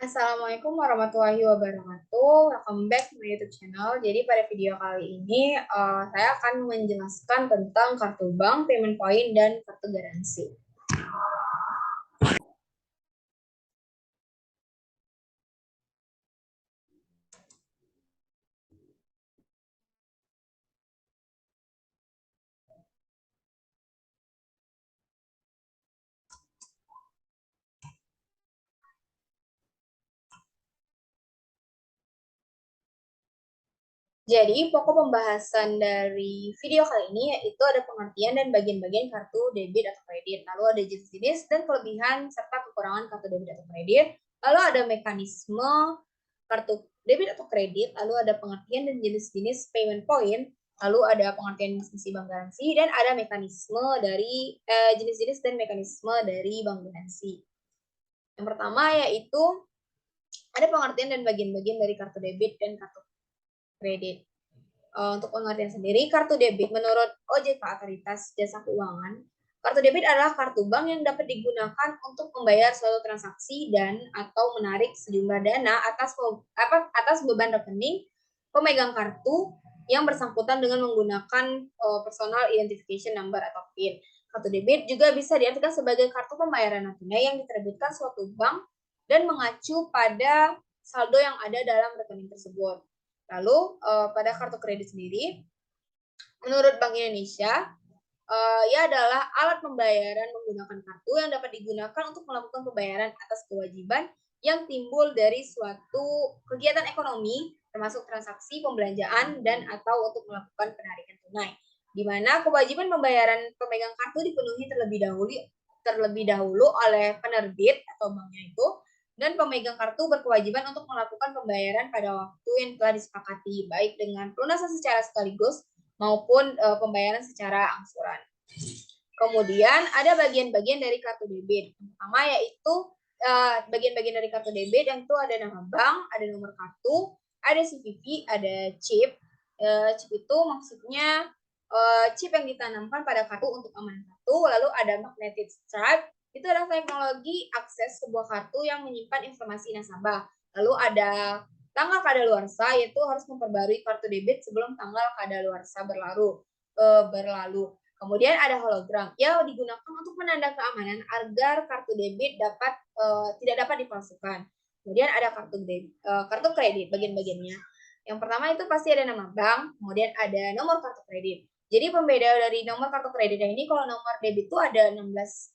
Assalamualaikum warahmatullahi wabarakatuh. Welcome back to my YouTube channel. Jadi pada video kali ini saya akan menjelaskan tentang kartu bank, payment point, dan kartu garansi. Jadi pokok pembahasan dari video kali ini yaitu ada pengertian dan bagian-bagian kartu debit atau kredit. Lalu ada jenis-jenis dan kelebihan serta kekurangan kartu debit atau kredit. Lalu ada mekanisme kartu debit atau kredit. Lalu ada pengertian dan jenis-jenis payment point. Lalu ada pengertian misi bank garansi dan ada mekanisme dari jenis-jenis dan mekanisme dari bank garansi. Yang pertama yaitu ada pengertian dan bagian-bagian dari kartu debit dan kartu kredit. Untuk pengertian sendiri, kartu debit menurut OJK Otoritas Jasa Keuangan, kartu debit adalah kartu bank yang dapat digunakan untuk membayar suatu transaksi dan atau menarik sejumlah dana atas beban rekening pemegang kartu yang bersangkutan dengan menggunakan personal identification number atau PIN. Kartu debit juga bisa diartikan sebagai kartu pembayaran non tunai yang diterbitkan suatu bank dan mengacu pada saldo yang ada dalam rekening tersebut. Lalu pada kartu kredit sendiri, menurut Bank Indonesia, ia adalah alat pembayaran menggunakan kartu yang dapat digunakan untuk melakukan pembayaran atas kewajiban yang timbul dari suatu kegiatan ekonomi, termasuk transaksi pembelanjaan dan atau untuk melakukan penarikan tunai, di mana kewajiban pembayaran pemegang kartu dipenuhi terlebih dahulu oleh penerbit atau banknya itu, dan pemegang kartu berkewajiban untuk melakukan pembayaran pada waktu yang telah disepakati, baik dengan pelunasan secara sekaligus maupun pembayaran secara angsuran. Kemudian ada bagian-bagian dari kartu debit. Yang pertama yaitu bagian-bagian dari kartu debit yang itu ada nama bank, ada nomor kartu, ada CVV, ada chip. Chip itu maksudnya chip yang ditanamkan pada kartu untuk keamanan kartu. Lalu ada magnetic stripe, itu adalah teknologi akses sebuah kartu yang menyimpan informasi nasabah. Lalu ada tanggal kadaluarsa, yaitu harus memperbarui kartu debit sebelum tanggal kadaluarsa berlalu. Kemudian ada hologram, yang digunakan untuk menanda keamanan agar kartu debit tidak dapat dipalsukan. Kemudian ada kartu kredit bagian-bagiannya. Yang pertama itu pasti ada nama bank, kemudian ada nomor kartu kredit. Jadi pembeda dari nomor kartu kreditnya ini, kalau nomor debit itu ada 16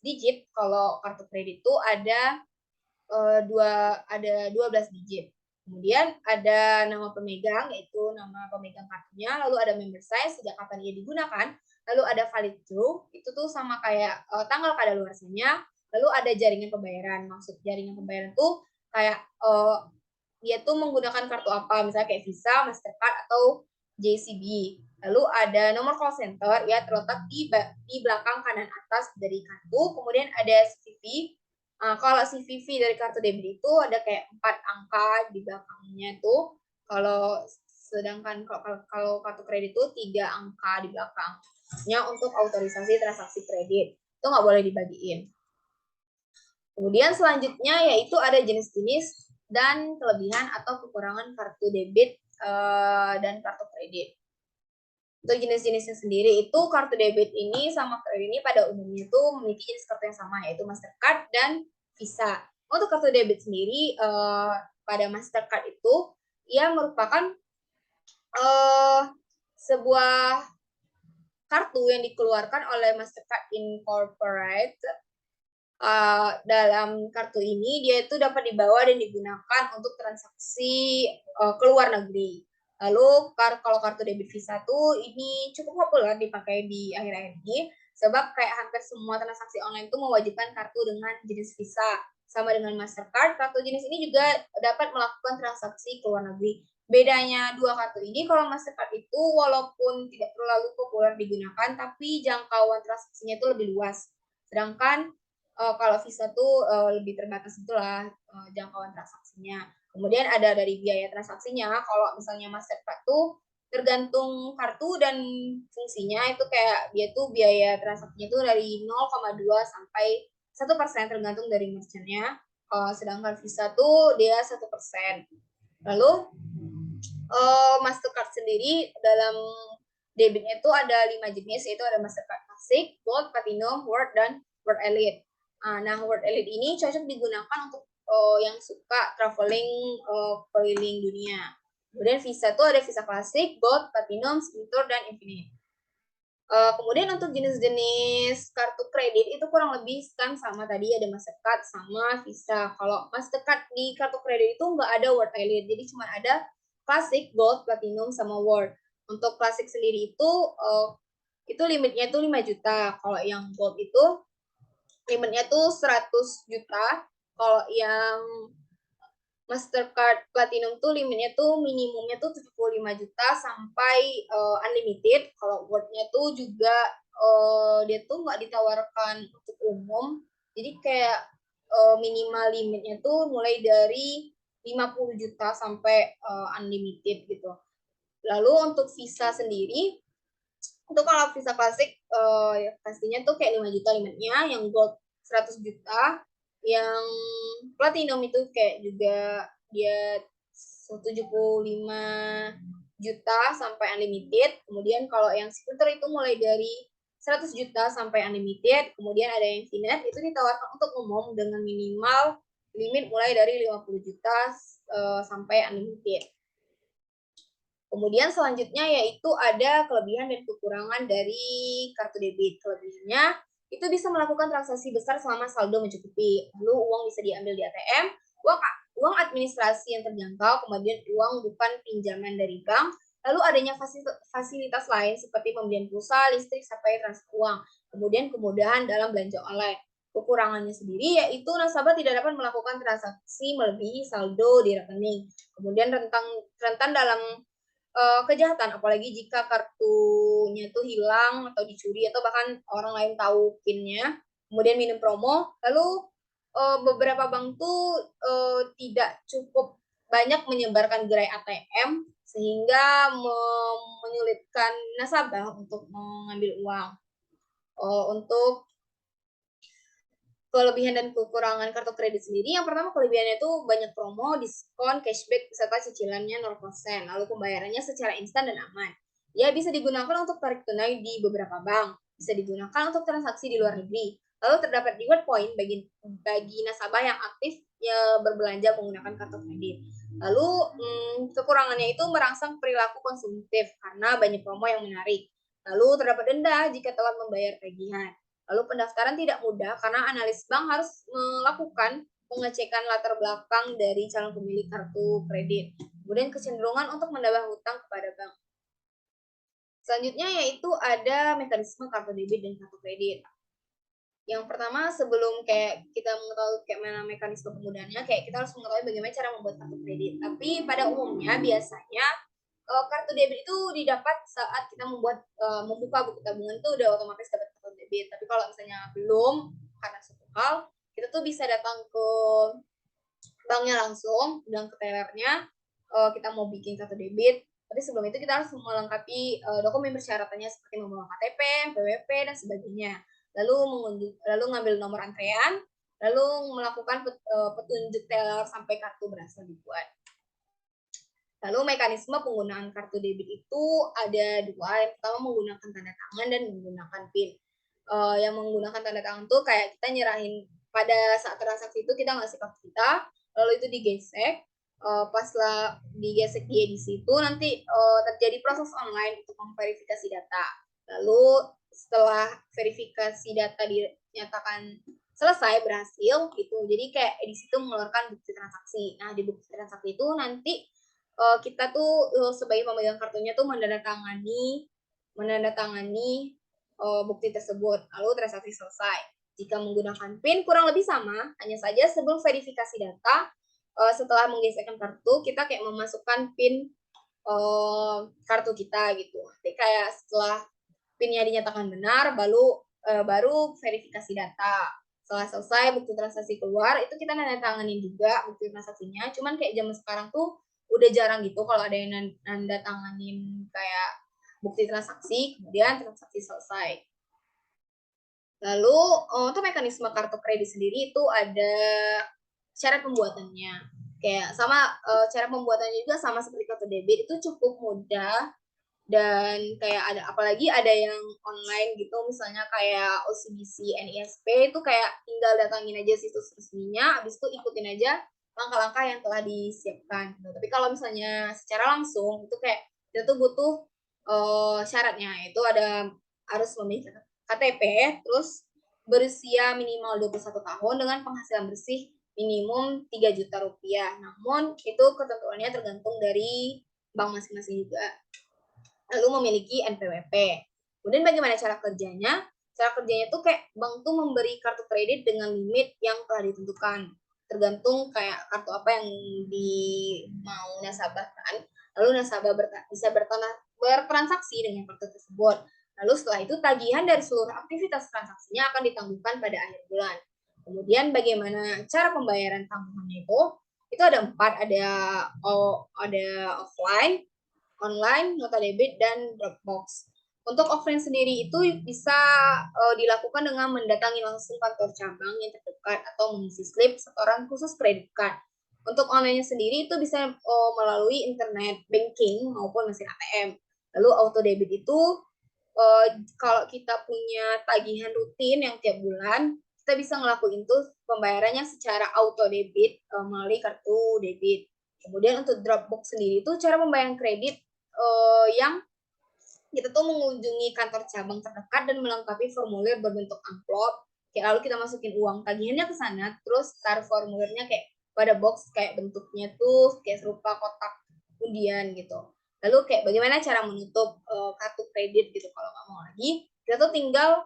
digit, kalau kartu kredit itu ada 12 digit. Kemudian ada nama pemegang, yaitu nama pemegang kartunya, lalu ada member size, sejak kapan ia digunakan, lalu ada valid through, itu tuh sama kayak tanggal kadaluarsanya, lalu ada jaringan pembayaran. Maksud jaringan pembayaran tuh kayak dia tuh menggunakan kartu apa, misalnya kayak Visa, Mastercard, atau JCB. Lalu ada nomor call center, ya terletak di belakang kanan atas dari kartu. Kemudian ada CVV. Kalau CVV dari kartu debit itu ada kayak 4 angka di belakangnya tuh. Sedangkan kalau kartu kredit itu 3 angka di belakangnya untuk autorisasi transaksi kredit. Itu nggak boleh dibagiin. Kemudian selanjutnya yaitu ada jenis-jenis dan kelebihan atau kekurangan kartu debit dan kartu kredit. Untuk jenis-jenisnya sendiri itu kartu debit ini sama kredit ini pada umumnya itu memiliki jenis kartu yang sama, yaitu Mastercard dan Visa. Untuk kartu debit sendiri pada Mastercard itu ia merupakan sebuah kartu yang dikeluarkan oleh Mastercard Incorporated. Dalam kartu ini dia itu dapat dibawa dan digunakan untuk transaksi ke luar negeri. Lalu kalau kartu debit Visa tuh ini cukup populer dipakai di akhir-akhir ini, sebab kayak hampir semua transaksi online itu mewajibkan kartu dengan jenis Visa. Sama dengan Mastercard, kartu jenis ini juga dapat melakukan transaksi ke luar negeri. Bedanya dua kartu ini, kalau Mastercard itu walaupun tidak terlalu populer digunakan, tapi jangkauan transaksinya itu lebih luas. Sedangkan kalau Visa tuh lebih terbatas itulah jangkauan transaksinya. Kemudian ada dari biaya transaksinya. Kalau misalnya Mastercard tuh tergantung kartu dan fungsinya, itu kayak dia tuh biaya transaksinya tuh dari 0,2 sampai 1% tergantung dari merchantnya. sedangkan Visa tuh dia 1%. Lalu Mastercard sendiri dalam debitnya itu ada 5 jenis, yaitu ada Mastercard Classic, Gold, Platinum, World, dan World Elite. Nah, World Elite ini cocok digunakan untuk yang suka traveling keliling dunia. Kemudian Visa tuh ada Visa Classic, Gold, Platinum, Signature, dan Infinite. Kemudian untuk jenis-jenis kartu kredit itu kurang lebih kan sama tadi, ada Mastercard sama Visa. Kalau Mastercard di kartu kredit itu nggak ada World Elite, jadi cuma ada Classic, Gold, Platinum, sama World. Untuk Classic sendiri itu limitnya itu 5 juta. Kalau yang Gold itu limitnya tuh 100 juta. Kalau yang Mastercard Platinum tuh limitnya tuh minimumnya tuh 75 juta sampai unlimited. Kalau World-nya tuh juga dia tuh nggak ditawarkan untuk umum. Jadi kayak minimal limitnya tuh mulai dari 50 juta sampai unlimited gitu. Lalu untuk Visa sendiri, untuk kalau Visa klasik ya pastinya tuh kayak 5 juta limitnya, yang Gold 100 juta, yang Platinum itu kayak juga dia 75 juta sampai unlimited. Kemudian kalau yang Signature itu mulai dari 100 juta sampai unlimited. Kemudian ada yang Infinite itu ditawarkan untuk umum dengan minimal limit mulai dari 50 juta sampai unlimited. Kemudian selanjutnya yaitu ada kelebihan dan kekurangan dari kartu debit. Kelebihannya itu bisa melakukan transaksi besar selama saldo mencukupi. Lalu uang bisa diambil di ATM, uang administrasi yang terjangkau, kemudian uang bukan pinjaman dari bank. Lalu adanya fasilitas lain seperti pembelian pulsa, listrik, sampai transfer uang. Kemudian kemudahan dalam belanja online. Kekurangannya sendiri yaitu nasabah tidak dapat melakukan transaksi melebihi saldo di rekening. Kemudian rentan dalam kejahatan, apalagi jika kartunya itu hilang atau dicuri atau bahkan orang lain tahu PIN-nya. Kemudian minim promo. Lalu beberapa bank tuh tidak cukup banyak menyebarkan gerai ATM sehingga menyulitkan nasabah untuk mengambil uang. Untuk kelebihan dan kekurangan kartu kredit sendiri, yang pertama kelebihannya itu banyak promo, diskon, cashback, serta cicilannya 0%. Lalu pembayarannya secara instan dan aman. Ya, bisa digunakan untuk tarik tunai di beberapa bank, bisa digunakan untuk transaksi di luar negeri. Lalu terdapat reward point bagi nasabah yang aktif ya, berbelanja menggunakan kartu kredit. Lalu kekurangannya itu merangsang perilaku konsumtif karena banyak promo yang menarik. Lalu terdapat denda jika telat membayar tagihan. Lalu pendaftaran tidak mudah karena analis bank harus melakukan pengecekan latar belakang dari calon pemilik kartu kredit. Kemudian kecenderungan untuk menambah hutang kepada bank. Selanjutnya yaitu ada mekanisme kartu debit dan kartu kredit. Yang pertama, sebelum kayak kita mengetahui kayak mana mekanisme penggunaannya, kayak kita harus mengetahui bagaimana cara membuat kartu kredit. Tapi pada umumnya biasanya kartu debit itu didapat saat kita membuka buku tabungan itu udah otomatis dapat kartu debit. Tapi kalau misalnya belum, karena suatu hal, kita tuh bisa datang ke banknya langsung, bilang ke tellernya kita mau bikin kartu debit. Tapi sebelum itu kita harus melengkapi dokumen persyaratannya seperti membawa KTP, PWP, dan sebagainya. Lalu ngambil nomor antrean, lalu melakukan petunjuk teller sampai kartu berhasil dibuat. Lalu mekanisme penggunaan kartu debit itu ada dua. Yang pertama menggunakan tanda tangan dan menggunakan PIN. Yang menggunakan tanda tangan tuh kayak kita nyerahin pada saat transaksi itu kita ngasih kartu kita, lalu itu digesek. Pas lah digesek di edisi itu nanti terjadi proses online untuk memverifikasi data. Lalu setelah verifikasi data dinyatakan selesai berhasil gitu, jadi kayak edisi itu mengeluarkan bukti transaksi. Nah di bukti transaksi itu nanti kita tuh sebagai pemegang kartunya tuh menandatangani bukti tersebut, lalu transaksi selesai. Jika menggunakan PIN kurang lebih sama, hanya saja sebelum verifikasi data, setelah menggesekkan kartu, kita kayak memasukkan PIN kartu kita gitu. Jadi kayak setelah PIN-nya dinyatakan benar, baru verifikasi data. Setelah selesai bukti transaksi keluar, itu kita nandatanganin juga bukti transaksinya. Cuman kayak zaman sekarang tuh udah jarang gitu kalau ada yang nanda tanganin kayak bukti transaksi, kemudian transaksi selesai. Lalu untuk mekanisme kartu kredit sendiri itu ada cara pembuatannya. Kayak sama cara pembuatannya juga sama seperti kartu debit, itu cukup mudah dan kayak apalagi ada yang online gitu, misalnya kayak OCBC, NISP itu kayak tinggal datangin aja situs resminya, habis itu ikutin aja langkah-langkah yang telah disiapkan gitu. Tapi kalau misalnya secara langsung itu kayak kita tuh butuh syaratnya, itu ada harus memiliki KTP, terus berusia minimal 21 tahun dengan penghasilan bersih minimum 3 juta rupiah. Namun itu ketentuannya tergantung dari bank masing-masing juga. Lalu memiliki NPWP. Kemudian bagaimana cara kerjanya? Cara kerjanya tuh kayak bank tuh memberi kartu kredit dengan limit yang telah ditentukan. Tergantung kayak kartu apa yang mau nasabahkan. Lalu nasabah bisa bertransaksi dengan kartu tersebut. Lalu setelah itu tagihan dari seluruh aktivitas transaksinya akan ditangguhkan pada akhir bulan. Kemudian bagaimana cara pembayaran tanggungannya itu? Itu ada 4, ada offline, online, nota debit, dan Dropbox. Untuk offline sendiri itu bisa dilakukan dengan mendatangi langsung kantor cabang yang terdekat atau mengisi slip setoran khusus kredit card. Untuk online sendiri itu bisa melalui internet banking maupun mesin ATM. Lalu auto debit itu kalau kita punya tagihan rutin yang tiap bulan, kita bisa ngelakuin tuh pembayarannya secara auto debit melalui kartu debit. Kemudian untuk Dropbox sendiri itu cara pembayaran kredit yang kita tuh mengunjungi kantor cabang terdekat dan melengkapi formulir berbentuk amplop. Kayak lalu kita masukin uang tagihannya ke sana, terus taruh formulirnya kayak pada box kayak bentuknya tuh kayak serupa kotak undian gitu. Lalu kayak bagaimana cara menutup kartu kredit gitu kalau nggak mau lagi, kita tuh tinggal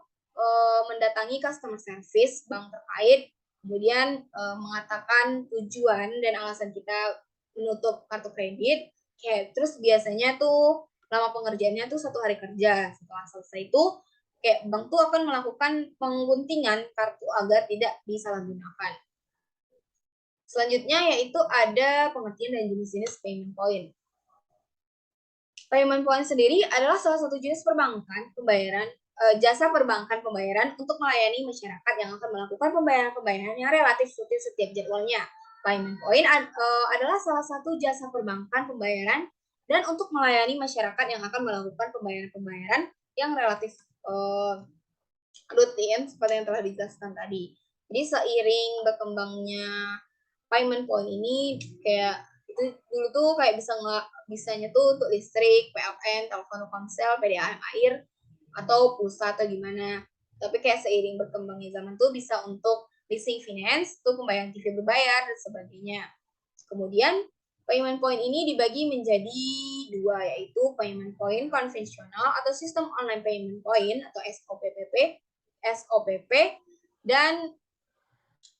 mendatangi customer service bank terkait, kemudian mengatakan tujuan dan alasan kita menutup kartu kredit. Kayak terus biasanya tuh lama pengerjaannya tuh 1 hari kerja. Setelah selesai itu kayak bank tuh akan melakukan pengguntingan kartu agar tidak disalahgunakan. Selanjutnya yaitu ada pengertian dan jenis-jenis payment point. Payment point sendiri adalah salah satu jenis perbankan pembayaran jasa perbankan pembayaran untuk melayani masyarakat yang akan melakukan pembayaran-pembayaran yang relatif rutin setiap jadwalnya. Payment point adalah salah satu jasa perbankan pembayaran dan untuk melayani masyarakat yang akan melakukan pembayaran-pembayaran yang relatif rutin seperti yang telah dijelaskan tadi. Jadi seiring berkembangnya payment point ini kayak itu dulu tuh kayak bisanya tuh untuk listrik, PLN, telepon ponsel, PDAM air atau pulsa atau gimana. Tapi kayak seiring berkembangnya zaman tuh bisa untuk leasing finance, tuh pembayaran TV berbayar dan sebagainya. Kemudian payment point ini dibagi menjadi 2, yaitu payment point konvensional atau sistem online payment point atau SOPP dan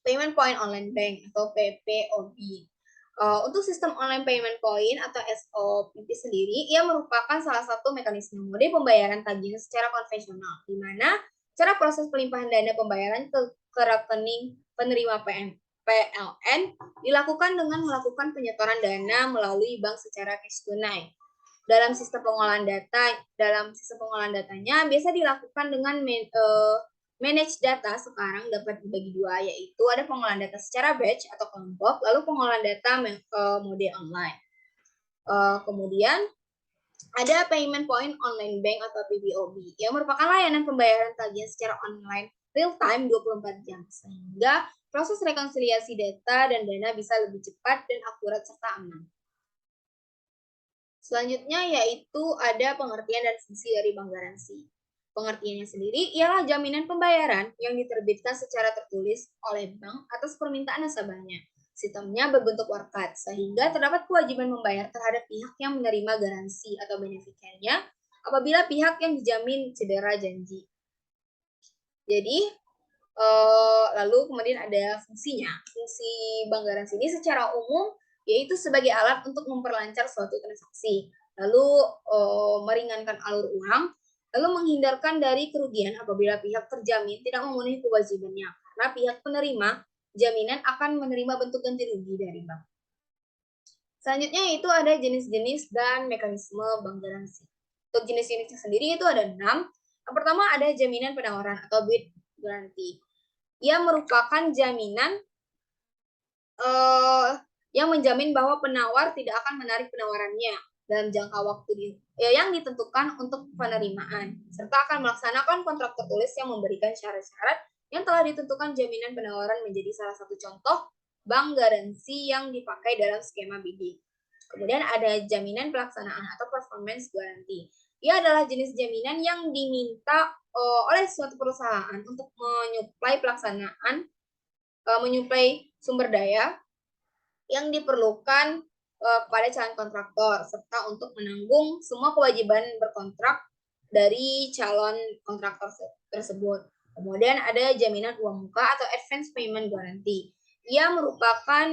payment point online bank atau PPOB. Untuk sistem online payment point atau SOPP sendiri, ia merupakan salah satu mekanisme mode pembayaran tagihan secara konvensional, di mana cara proses pelimpahan dana pembayaran ke rekening penerima PLN dilakukan dengan melakukan penyetoran dana melalui bank secara cash tunai. Dalam sistem pengolahan datanya biasa dilakukan dengan manage data sekarang dapat dibagi 2, yaitu ada pengolahan data secara batch atau kelompok, lalu pengolahan data mode online. Kemudian ada payment point online bank atau PPOB yang merupakan layanan pembayaran tagihan secara online real time 24 jam sehingga proses rekonsiliasi data dan dana bisa lebih cepat dan akurat serta aman. Selanjutnya yaitu ada pengertian dan fungsi dari bank garansi. Pengertiannya sendiri ialah jaminan pembayaran yang diterbitkan secara tertulis oleh bank atas permintaan nasabahnya. Sistemnya berbentuk warkat, sehingga terdapat kewajiban membayar terhadap pihak yang menerima garansi atau beneficiarnya apabila pihak yang dijamin cedera janji. Jadi, lalu kemudian ada fungsinya. Fungsi bank garansi ini secara umum yaitu sebagai alat untuk memperlancar suatu transaksi, lalu meringankan alur uang, lalu menghindarkan dari kerugian apabila pihak terjamin tidak memenuhi kewajibannya, karena pihak penerima jaminan akan menerima bentuk ganti rugi dari bank. Selanjutnya itu ada jenis-jenis dan mekanisme bank garansi. Untuk jenis-jenisnya sendiri itu ada 6. Yang pertama ada jaminan penawaran atau bid guarantee. Ia merupakan jaminan yang menjamin bahwa penawar tidak akan menarik penawarannya dalam jangka waktu yang ditentukan untuk penerimaan, serta akan melaksanakan kontrak tertulis yang memberikan syarat-syarat yang telah ditentukan. Jaminan penawaran menjadi salah satu contoh bank garansi yang dipakai dalam skema bidding. Kemudian ada jaminan pelaksanaan atau performance guarantee. Ia adalah jenis jaminan yang diminta oleh suatu perusahaan untuk menyuplai sumber daya yang diperlukan kepada calon kontraktor, serta untuk menanggung semua kewajiban berkontrak dari calon kontraktor tersebut. Kemudian ada jaminan uang muka atau advance payment guarantee. Ia merupakan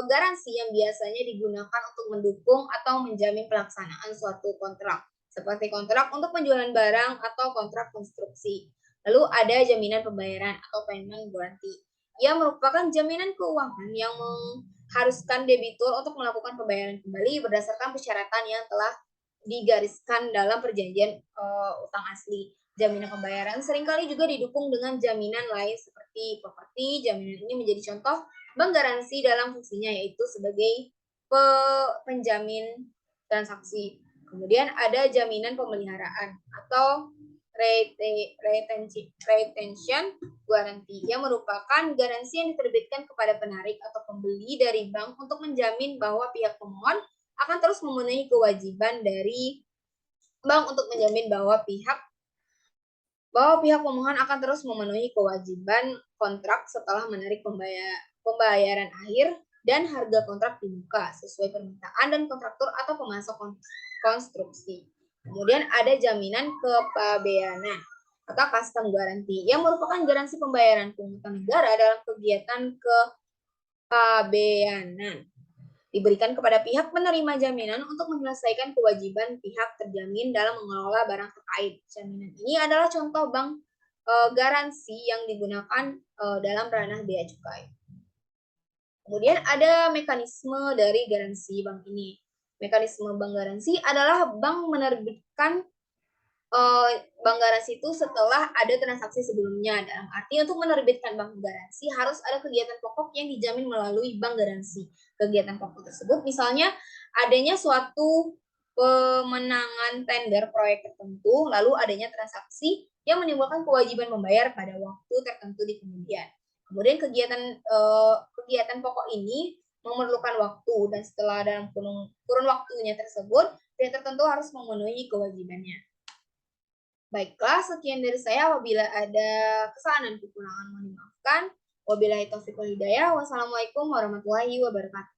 garansi yang biasanya digunakan untuk mendukung atau menjamin pelaksanaan suatu kontrak, seperti kontrak untuk penjualan barang atau kontrak konstruksi. Lalu ada jaminan pembayaran atau payment guarantee. Ia merupakan jaminan keuangan yang mengharuskan debitur untuk melakukan pembayaran kembali berdasarkan persyaratan yang telah digariskan dalam perjanjian utang asli. Jaminan pembayaran seringkali juga didukung dengan jaminan lain seperti properti. Jaminan ini menjadi contoh bank garansi dalam fungsinya, yaitu sebagai penjamin transaksi. Kemudian ada jaminan pemeliharaan atau retention guarantee, yang merupakan garansi yang diterbitkan kepada penarik atau pembeli dari bank untuk menjamin bahwa pihak pemohon akan terus memenuhi kewajiban dari bank untuk menjamin bahwa pihak pemohon akan terus memenuhi kewajiban kontrak setelah menarik pembayaran akhir dan harga kontrak dibuka sesuai permintaan dan kontraktor atau pemasok konstruksi. Kemudian ada jaminan kepabeanan atau custom guarantee, yang merupakan garansi pembayaran pungutan negara dalam kegiatan kepabeanan. Diberikan kepada pihak penerima jaminan untuk menyelesaikan kewajiban pihak terjamin dalam mengelola barang terkait. Jaminan ini adalah contoh bank garansi yang digunakan dalam ranah bea cukai. Kemudian ada mekanisme dari garansi bank ini. Mekanisme bank garansi adalah bank menerbitkan bank garansi itu setelah ada transaksi sebelumnya. Dalam arti untuk menerbitkan bank garansi harus ada kegiatan pokok yang dijamin melalui bank garansi. Kegiatan pokok tersebut misalnya adanya suatu pemenangan tender proyek tertentu, lalu adanya transaksi yang menimbulkan kewajiban membayar pada waktu tertentu di kemudian. Kemudian kegiatan pokok ini memerlukan waktu, dan setelah dalam kurun waktunya tersebut, pihak tertentu harus memenuhi kewajibannya. Baiklah, sekian dari saya. Apabila ada kesalahan dan kekurangan mohon dimaafkan. Wabillahi taufiq wal hidayah. Wassalamualaikum warahmatullahi wabarakatuh.